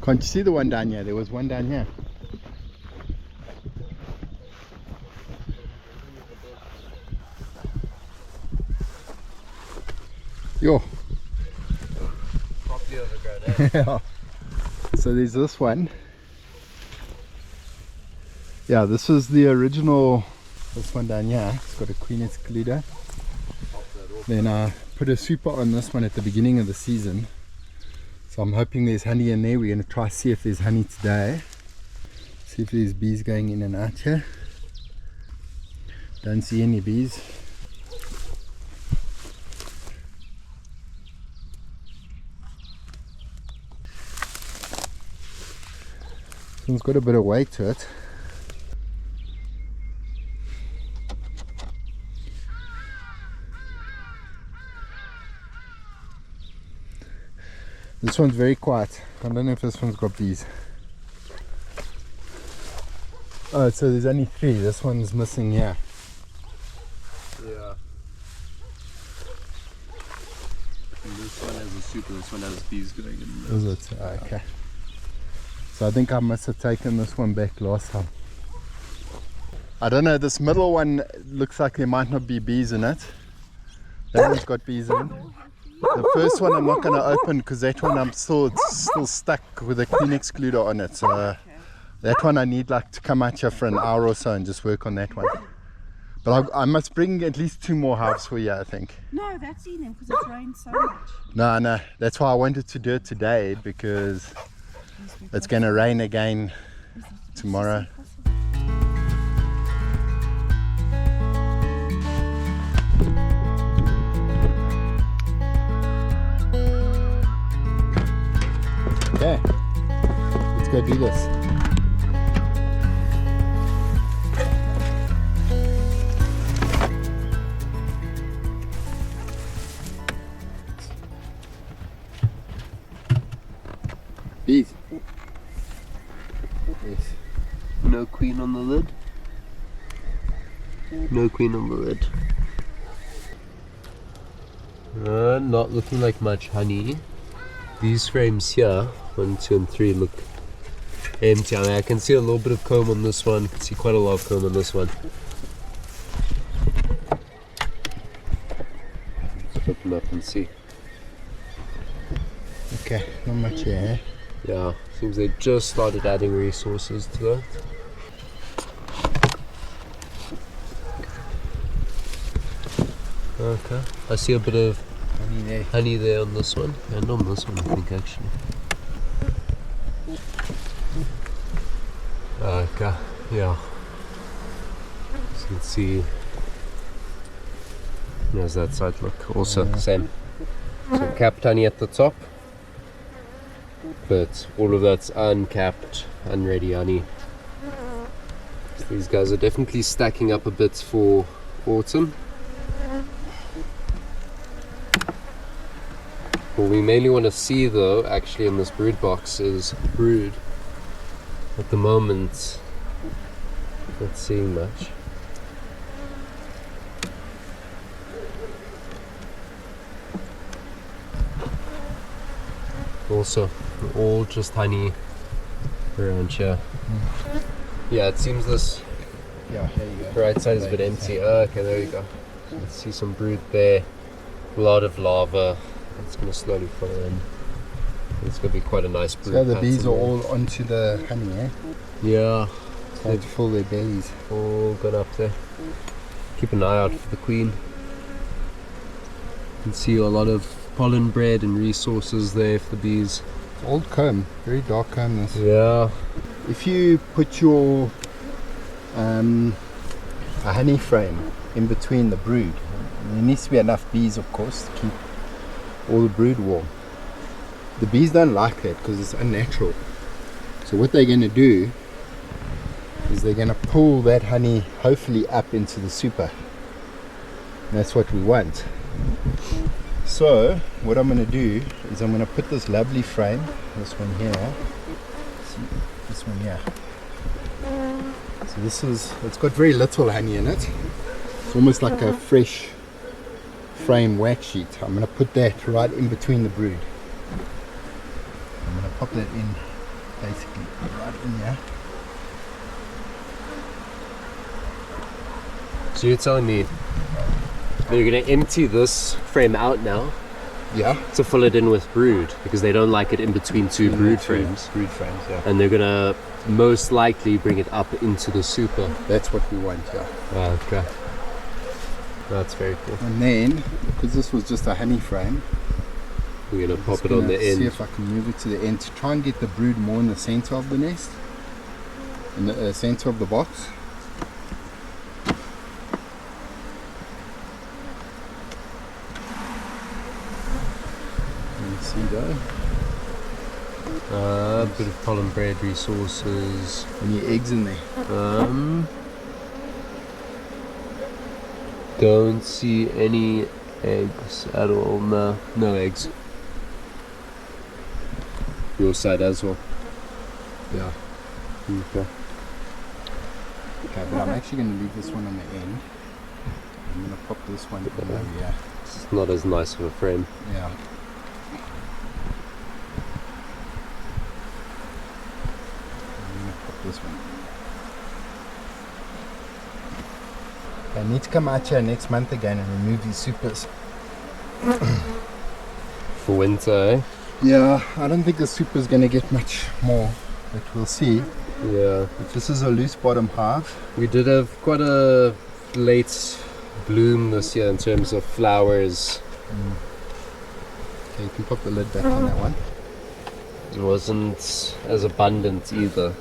Can't you see the one down here? There was one down here. Yo. Properly overgrown, Yeah. So there's this one. Yeah, this is the original. This one down here. It's got a queen excluder. Then I put a super on this one at the beginning of the season. So I'm hoping there's honey in there. We're going to try see if there's honey today. See if there's bees going in and out here. Don't see any bees. This one's got a bit of weight to it. This one's very quiet. I don't know if this one's got bees. Oh, so there's only 3. This one's missing here. Yeah. And this one has a super, this one has bees going in there. Is it? Oh, okay. So I think I must have taken this one back last time. I don't know, this middle one looks like there might not be bees in it. That one's got bees in it. The first one I'm not going to open because that one I'm still stuck with a queen excluder on it. So that one I need like to come out here for an hour or so and just work on that one. But I must bring at least 2 more hives for you, I think. No, that's in them because it's rained so much. No, that's why I wanted to do it today, because it's going to rain again tomorrow. Okay, let's go do this. Bees. Yes. No queen on the lid. No queen on the lid. Not looking like much honey. These frames here, 1, 2 and 3, look empty. I mean, I can see a little bit of comb on this one. I can see quite a lot of comb on this one. Let's open up and see. Okay, not much here. Yeah, seems they just started adding resources to that. Okay, I see a bit of honey there on this one, and on this one I think actually. Okay, yeah. So you can see, there's that side look, also same. So capped honey at the top, but all of that's uncapped, unready honey. So these guys are definitely stacking up a bit for autumn. What we mainly want to see though, actually, in this brood box is brood. At the moment, not seeing much. Also, all just honey around here. Yeah, it seems this Yeah, here you go. right side is a bit empty. Okay, there you go. So let's see some brood there. A lot of larvae. It's going to slowly follow in. It's going to be quite a nice brood. So the bees are pattern all onto the honey, eh? there. Yeah, Trying to fill their bellies. all gone up there. Keep an eye out for the queen. You can see a lot of pollen bread and resources there for the bees. It's old comb, very dark comb this. Yeah. If you put your a honey frame in between the brood, there needs to be enough bees, of course, to keep all the brood warm. The bees don't like that because it's unnatural. So what they're going to do is they're going to pull that honey hopefully up into the super. And that's what we want. So what I'm going to do is I'm going to put this lovely frame, this one here, see, this one here. So this is, it's got very little honey in it. It's almost like a fresh frame wax sheet. I'm going to put that right in between the brood. I'm going to pop that in basically right in here. So you're telling me they're going to empty this frame out now Yeah. to fill it in with brood because they don't like it in between two brood frames. Brood frames, yeah. And they're going to most likely bring it up into the super. That's what we want, yeah. Okay. That's very cool. And then, because this was just a honey frame, We're going to pop just it on gonna the end. see if I can move it to the end to try and get the brood more in the center of the nest, in the center of the box. Let's see though. A bit of pollen bread resources. Any eggs in there? Don't see any eggs at all. No eggs. Your side as well. Yeah. Okay. Okay, but I'm actually going to leave this one on the end. I'm going to pop this one in over here. It's not as nice of a frame. Yeah. I'm going to pop this one. I need to come out here next month again and remove these supers. For winter, eh? Yeah, I don't think the super's going to get much more, but we'll see. Yeah. But this is a loose bottom hive. We did have quite a late bloom this year in terms of flowers. Okay, you can pop the lid back on that one. It wasn't as abundant either.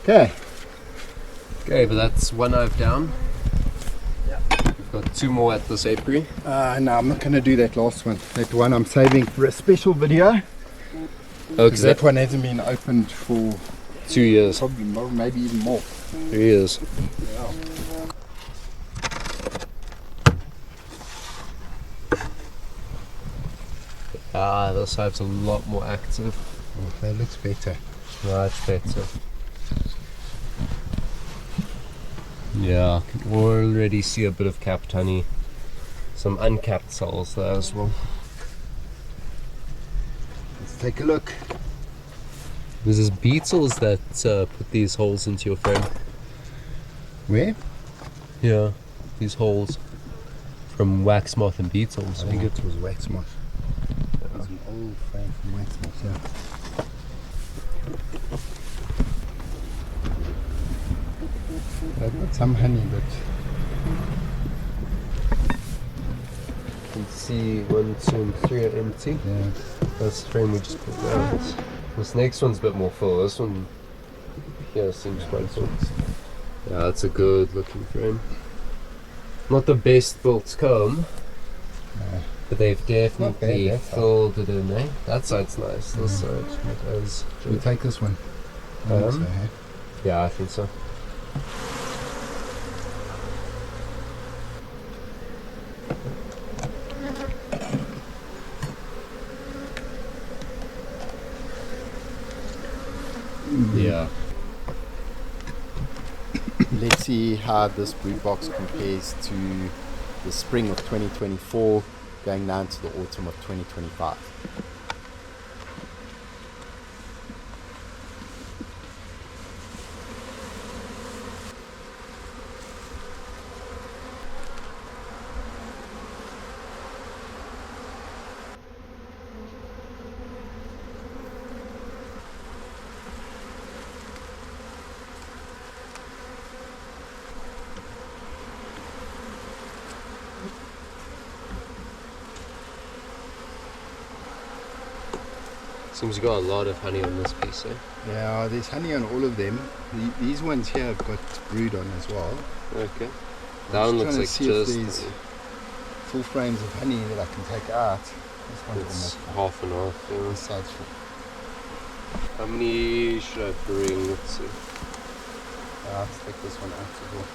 Okay. Okay, but that's one hive down. We've got two more at this apiary. No, I'm not going to do that last one. That one I'm saving for a special video. Okay, Because that one hasn't been opened for 2 years, probably more, maybe even more. 3 years. Yeah. Ah, this hive's a lot more active. Oh, that looks better. Much better. Yeah, I can already see a bit of capped honey. Some uncapped cells there as well. Let's take a look. There's these beetles that put these holes into your frame. Where? Yeah, these holes from wax moth and beetles. I think it was wax moth. That was an old frame from wax moth, yeah. I've got some honey, but You can see 1, 2, and 3 are empty. yeah. That's the frame we just put out. This next one's a bit more full. This one, yeah, seems quite full. Yeah, that's a good looking frame. Not the best built comb, No. but they've definitely that side. filled it in, eh? That side's nice. This side, it has. Should we take this one? I think so, hey? Yeah, I think so. Yeah. Let's see how this brood box compares to the spring of 2024 going down to the autumn of 2025. Seems you got a lot of honey on this piece, eh? Yeah, there's honey on all of them. These ones here have got brood on as well. Okay. I'm That one just looks trying like to see if just there's full frames of honey that I can take out. This one's it's almost half and half. Yeah. this side's full. How many should I bring? Let's see. Let's take this one out as well.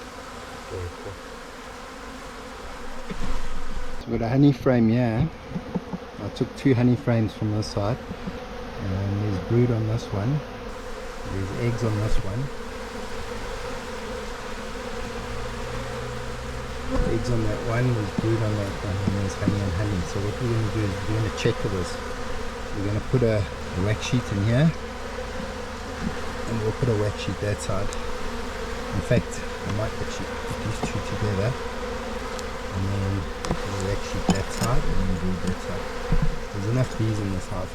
Okay. So we've got a honey frame here. I took 2 honey frames from this side. And there's brood on this one. There's eggs on this one. eggs on that one, there's brood on that one, and there's honey and honey. So what we're going to do is we're going to check for this. We're going to put a wax sheet in here, and we'll put a wax sheet that side. In fact, I might actually put these two together, and then put a wax sheet that side, and then brood that side. There's enough bees in this hive.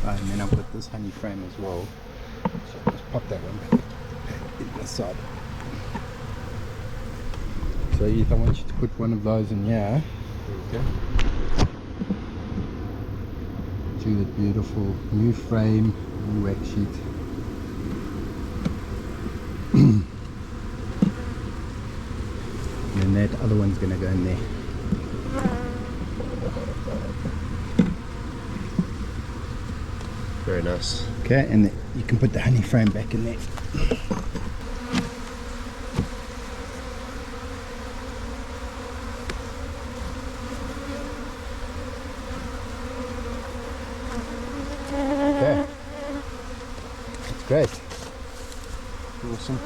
Right, and then I've got this honey frame as well. So I'll just pop that one back in this side. So Edith, I want you to put one of those in here. Okay. Do the beautiful new frame, new wax sheet. And then that other one's going to go in there. Very nice. Okay, and you can put the honey frame back in there. Okay, that's great. Awesome.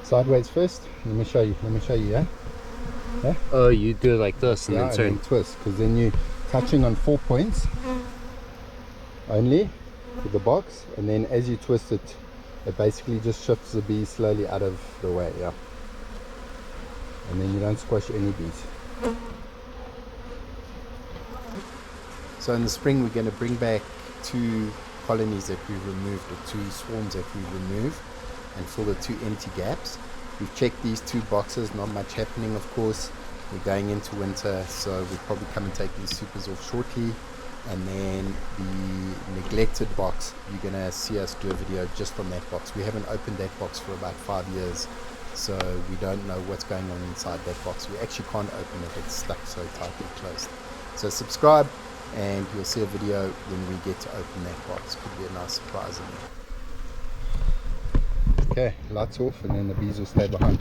Sideways first. Let me show you. Yeah. Oh, you do it like this and Yeah, then and turn. then twist, because then you're touching on 4 points only with the box, and then as you twist it, it basically just shifts the bees slowly out of the way. Yeah. And then you don't squash any bees. So in the spring we're going to bring back 2 colonies that we removed, or 2 swarms that we removed, and fill the 2 empty gaps. We've checked these 2 boxes, not much happening of course. We're going into winter, so we'll probably come and take these supers off shortly. And then the neglected box, you're going to see us do a video just on that box. We haven't opened that box for about 5 years, so we don't know what's going on inside that box. We actually can't open it, it's stuck so tightly closed. So subscribe and you'll see a video when we get to open that box. Could be a nice surprise in there. Okay, lights off, and then the bees will stay behind.